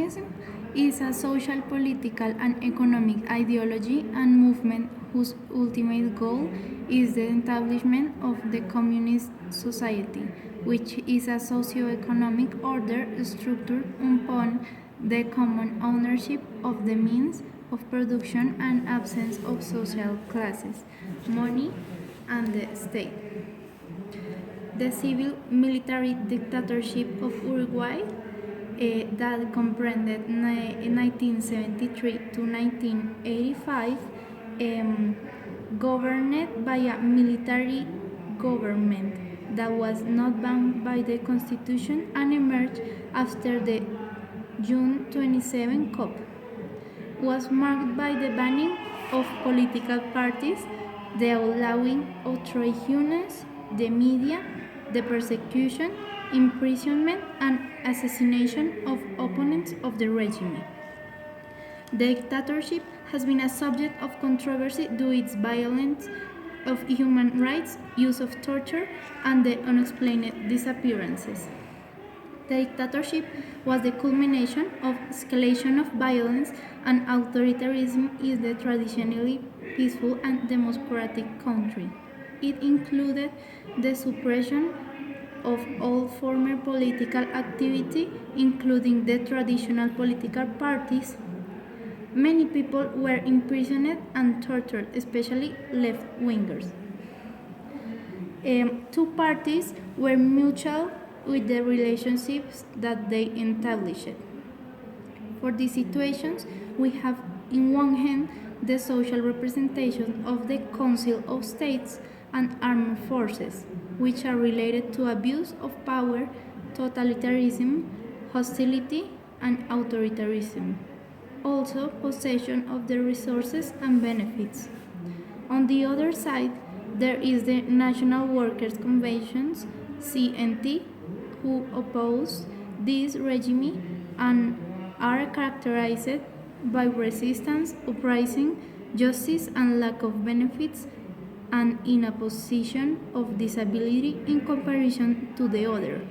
Communism is a social, political, and economic ideology and movement whose ultimate goal is the establishment of the communist society, which is a socio-economic order structured upon the common ownership of the means of production and absence of social classes, money, and the state. The civil military dictatorship of Uruguay that comprehended 1973 to 1985, governed by a military government that was not bound by the constitution and emerged after the June 27 coup, was marked by the banning of political parties, the outlawing of trade unions, the media, the persecution, imprisonment, and assassination of opponents of the regime. The dictatorship has been a subject of controversy due to its violence of human rights, use of torture, and the unexplained disappearances. The dictatorship was the culmination of escalation of violence, and authoritarianism is the traditionally peaceful and democratic country. It included the suppression of all former political activity, including the traditional political parties. Many people were imprisoned and tortured, especially left-wingers. Two parties were mutual with the relationships that they established. For these situations, we have in one hand the social representation of the Council of States and armed forces, which are related to abuse of power, totalitarianism, hostility, and authoritarianism. Also, possession of the resources and benefits. On the other side, there is the National Workers' Conventions, CNT, who oppose this regime and are characterized by resistance, uprising, justice, and lack of benefits, and in a position of disability in comparison to the other.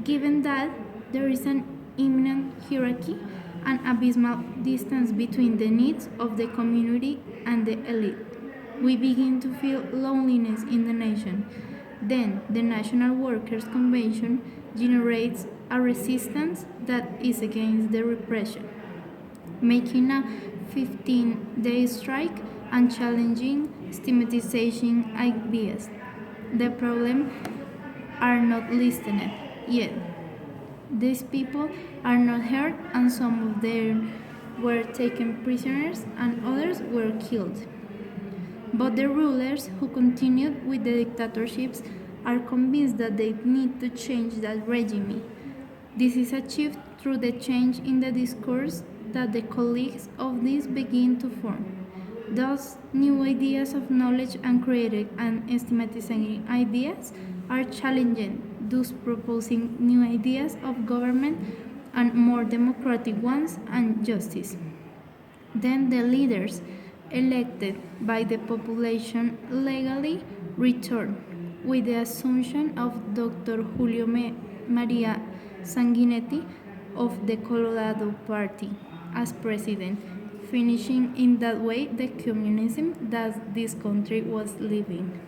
Given that there is an imminent hierarchy and abysmal distance between the needs of the community and the elite, we begin to feel loneliness in the nation. Then the National Workers' Convention generates a resistance that is against the repression, making a 15-day strike and challenging stigmatizing ideas. The problem are not listened yet. These people are not heard, and some of them were taken prisoners and others were killed. But the rulers who continued with the dictatorships are convinced that they need to change that regime. This is achieved through the change in the discourse that the colleagues of these begin to form. Thus, new ideas of knowledge and creative and systematizing ideas are challenging, thus proposing new ideas of government and more democratic ones and justice. Then the leaders elected by the population legally return with the assumption of Dr. Julio Maria Sanguinetti of the Colorado Party as president, finishing in that way the communism that this country was living.